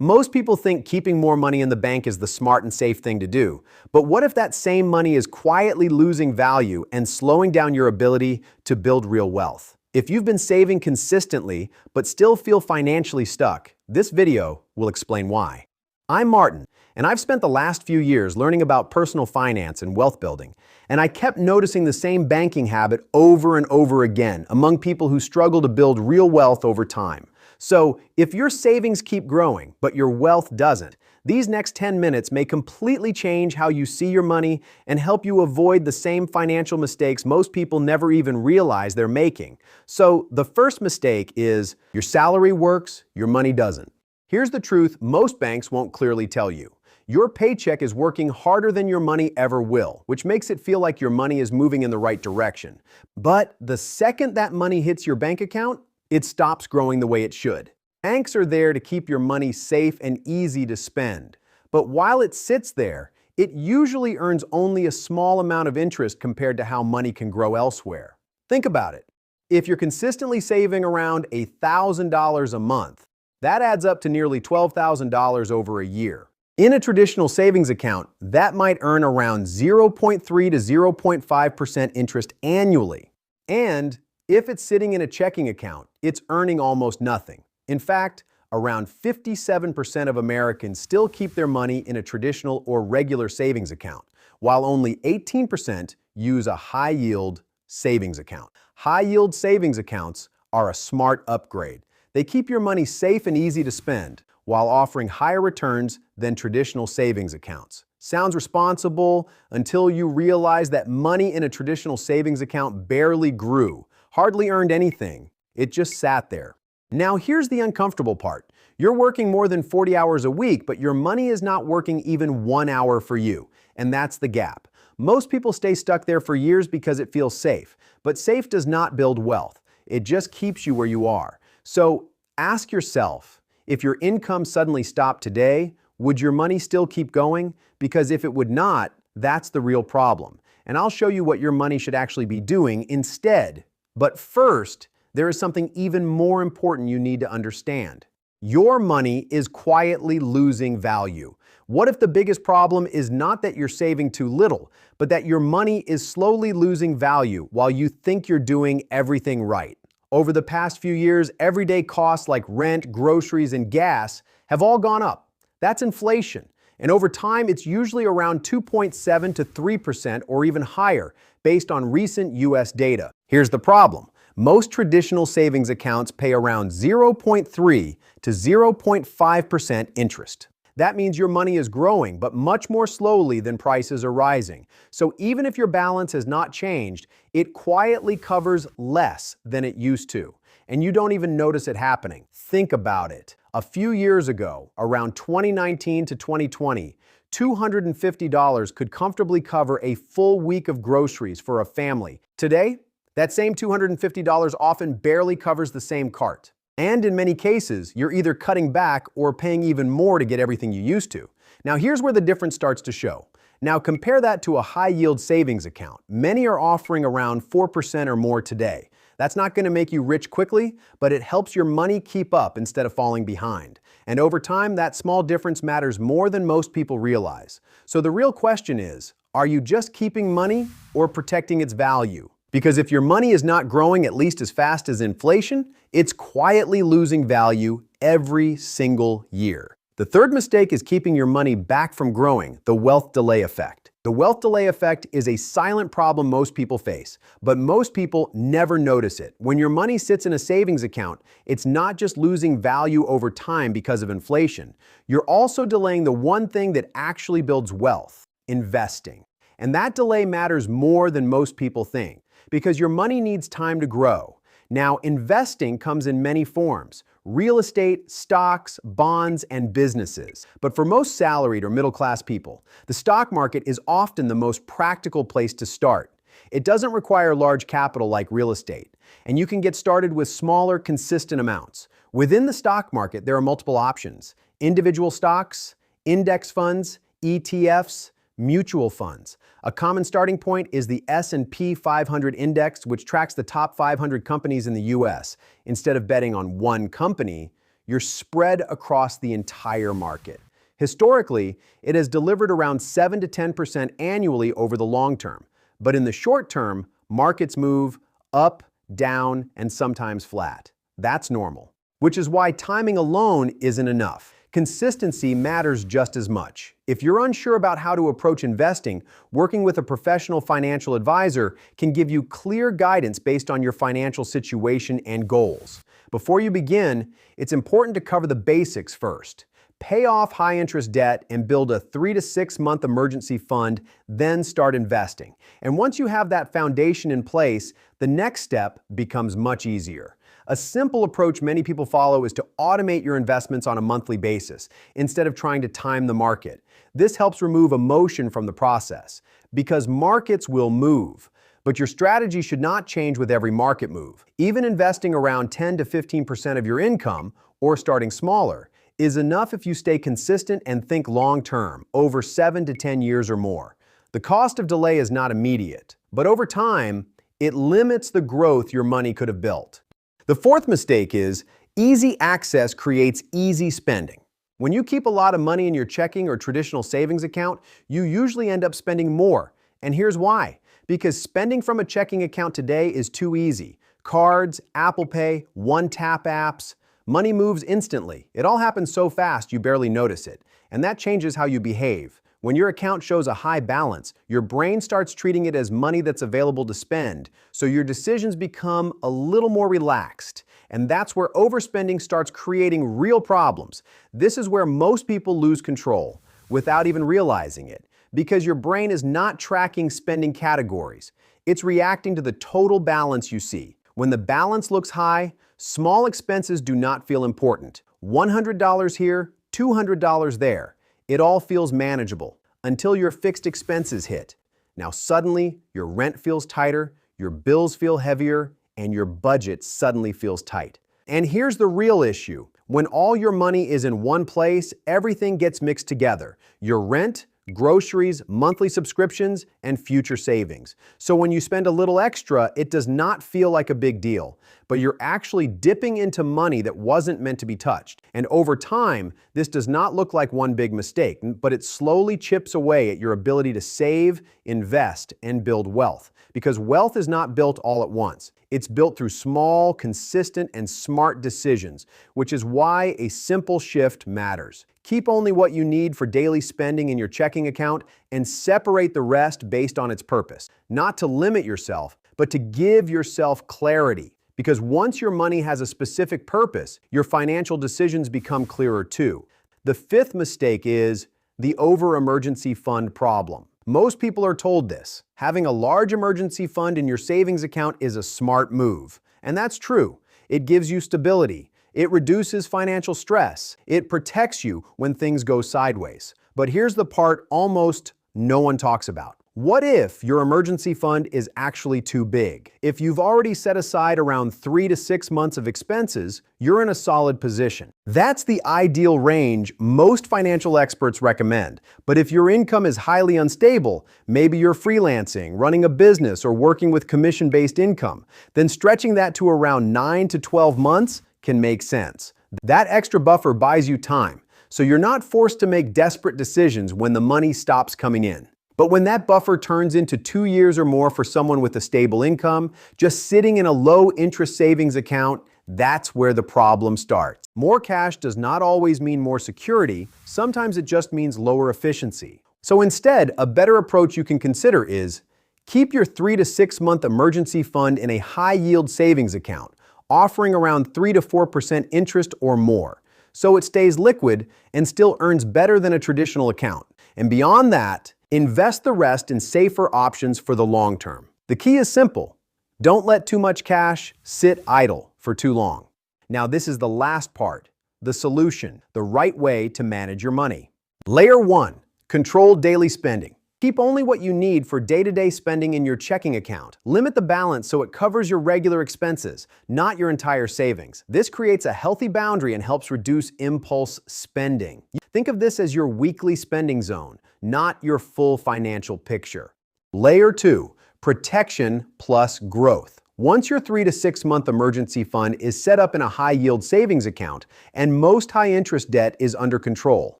Most people think keeping more money in the bank is the smart and safe thing to do. But what if that same money is quietly losing value and slowing down your ability to build real wealth? If you've been saving consistently but still feel financially stuck, this video will explain why. I'm Martin, and I've spent the last few years learning about personal finance and wealth building, and I kept noticing the same banking habit over and over again among people who struggle to build real wealth over time. So, if your savings keep growing, but your wealth doesn't, these next 10 minutes may completely change how you see your money and help you avoid the same financial mistakes most people never even realize they're making. So, the first mistake is your salary works, your money doesn't. Here's the truth most banks won't clearly tell you. Your paycheck is working harder than your money ever will, which makes it feel like your money is moving in the right direction. But the second that money hits your bank account, it stops growing the way it should. Banks are there to keep your money safe and easy to spend. But while it sits there, it usually earns only a small amount of interest compared to how money can grow elsewhere. Think about it. If you're consistently saving around $1,000 a month, that adds up to nearly $12,000 over a year. In a traditional savings account, that might earn around 0.3 to 0.5% interest annually. And if it's sitting in a checking account, it's earning almost nothing. In fact, around 57% of Americans still keep their money in a traditional or regular savings account, while only 18% use a high-yield savings account. High-yield savings accounts are a smart upgrade. They keep your money safe and easy to spend, while offering higher returns than traditional savings accounts. Sounds responsible until you realize that money in a traditional savings account barely grew, hardly earned anything. It just sat there. Now here's the uncomfortable part. You're working more than 40 hours a week, but your money is not working even 1 hour for you. And that's the gap. Most people stay stuck there for years because it feels safe. But safe does not build wealth. It just keeps you where you are. So ask yourself, if your income suddenly stopped today, would your money still keep going? Because if it would not, that's the real problem. And I'll show you what your money should actually be doing instead. But first, there is something even more important you need to understand. Your money is quietly losing value. What if the biggest problem is not that you're saving too little, but that your money is slowly losing value while you think you're doing everything right? Over the past few years, everyday costs like rent, groceries, and gas have all gone up. That's inflation. And over time, it's usually around 2.7 to 3% or even higher, based on recent US data. Here's the problem. Most traditional savings accounts pay around 0.3 to 0.5% interest. That means your money is growing, but much more slowly than prices are rising. So even if your balance has not changed, it quietly covers less than it used to. And you don't even notice it happening. Think about it. A few years ago, around 2019 to 2020, $250 could comfortably cover a full week of groceries for a family. Today, that same $250 often barely covers the same cart. And in many cases, you're either cutting back or paying even more to get everything you used to. Now here's where the difference starts to show. Now compare that to a high-yield savings account. Many are offering around 4% or more today. That's not going to make you rich quickly, but it helps your money keep up instead of falling behind. And over time, that small difference matters more than most people realize. So the real question is, are you just keeping money or protecting its value? Because if your money is not growing at least as fast as inflation, it's quietly losing value every single year. The third mistake is keeping your money back from growing, the wealth delay effect. The wealth delay effect is a silent problem most people face, but most people never notice it. When your money sits in a savings account, it's not just losing value over time because of inflation. You're also delaying the one thing that actually builds wealth, investing. And that delay matters more than most people think, because your money needs time to grow. Now, investing comes in many forms: real estate, stocks, bonds, and businesses. But for most salaried or middle-class people, the stock market is often the most practical place to start. It doesn't require large capital like real estate, and you can get started with smaller, consistent amounts. Within the stock market, there are multiple options: individual stocks, index funds, ETFs, mutual funds. A common starting point is the S&P 500 index, which tracks the top 500 companies in the US. Instead of betting on one company, you're spread across the entire market. Historically, it has delivered around 7 to 10% annually over the long term. But in the short term, markets move up, down, and sometimes flat. That's normal. Which is why timing alone isn't enough. Consistency matters just as much. If you're unsure about how to approach investing, working with a professional financial advisor can give you clear guidance based on your financial situation and goals. Before you begin, it's important to cover the basics first. Pay off high-interest debt and build a 3 to 6 month emergency fund, then start investing. And once you have that foundation in place, the next step becomes much easier. A simple approach many people follow is to automate your investments on a monthly basis, instead of trying to time the market. This helps remove emotion from the process, because markets will move. But your strategy should not change with every market move. Even investing around 10 to 15% of your income, or starting smaller, is enough if you stay consistent and think long-term, over 7 to 10 years or more. The cost of delay is not immediate, but over time, it limits the growth your money could have built. The fourth mistake is easy access creates easy spending. When you keep a lot of money in your checking or traditional savings account, you usually end up spending more. And here's why. Because spending from a checking account today is too easy. Cards, Apple Pay, one-tap apps. Money moves instantly. It all happens so fast you barely notice it. And that changes how you behave. When your account shows a high balance, your brain starts treating it as money that's available to spend, so your decisions become a little more relaxed. And that's where overspending starts creating real problems. This is where most people lose control, without even realizing it, because your brain is not tracking spending categories. It's reacting to the total balance you see. When the balance looks high, small expenses do not feel important. $100 here, $200 there. It all feels manageable until your fixed expenses hit. Now suddenly, your rent feels tighter, your bills feel heavier, and your budget suddenly feels tight. And here's the real issue. When all your money is in one place, everything gets mixed together. Your rent, groceries, monthly subscriptions, and future savings. So when you spend a little extra, it does not feel like a big deal, but you're actually dipping into money that wasn't meant to be touched. And over time, this does not look like one big mistake, but it slowly chips away at your ability to save, invest, and build wealth. Because wealth is not built all at once. It's built through small, consistent, and smart decisions, which is why a simple shift matters. Keep only what you need for daily spending in your checking account and separate the rest based on its purpose. Not to limit yourself, but to give yourself clarity. Because once your money has a specific purpose, your financial decisions become clearer too. The fifth mistake is the over-emergency fund problem. Most people are told this. Having a large emergency fund in your savings account is a smart move. And that's true. It gives you stability. It reduces financial stress. It protects you when things go sideways. But here's the part almost no one talks about. What if your emergency fund is actually too big? If you've already set aside around 3 to 6 months of expenses, you're in a solid position. That's the ideal range most financial experts recommend. But if your income is highly unstable, maybe you're freelancing, running a business, or working with commission-based income, then stretching that to around 9 to 12 months can make sense. That extra buffer buys you time, so you're not forced to make desperate decisions when the money stops coming in. But when that buffer turns into 2 years or more for someone with a stable income, just sitting in a low-interest savings account, that's where the problem starts. More cash does not always mean more security. Sometimes it just means lower efficiency. So instead, a better approach you can consider is keep your 3 to 6 month emergency fund in a high-yield savings account, offering around 3 to 4% interest or more, so it stays liquid and still earns better than a traditional account. And beyond that, invest the rest in safer options for the long term. The key is simple. Don't let too much cash sit idle for too long. Now this is the last part, the solution, the right way to manage your money. Layer 1, control daily spending. Keep only what you need for day-to-day spending in your checking account. Limit the balance so it covers your regular expenses, not your entire savings. This creates a healthy boundary and helps reduce impulse spending. Think of this as your weekly spending zone, not your full financial picture. Layer 2, protection plus growth. Once your 3 to 6 month emergency fund is set up in a high-yield savings account and most high-interest debt is under control,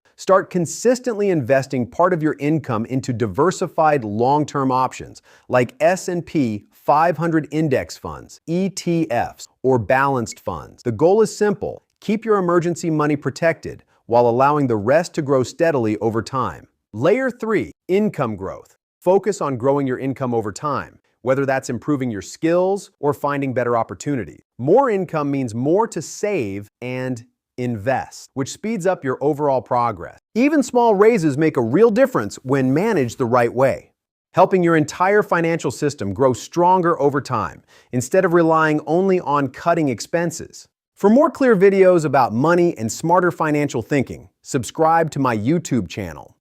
start consistently investing part of your income into diversified long-term options like S&P 500 index funds, ETFs, or balanced funds. The goal is simple: keep your emergency money protected while allowing the rest to grow steadily over time. Layer 3, income growth. Focus on growing your income over time, whether that's improving your skills or finding better opportunities. More income means more to save and invest, which speeds up your overall progress. Even small raises make a real difference when managed the right way, helping your entire financial system grow stronger over time instead of relying only on cutting expenses. For more clear videos about money and smarter financial thinking, subscribe to my YouTube channel.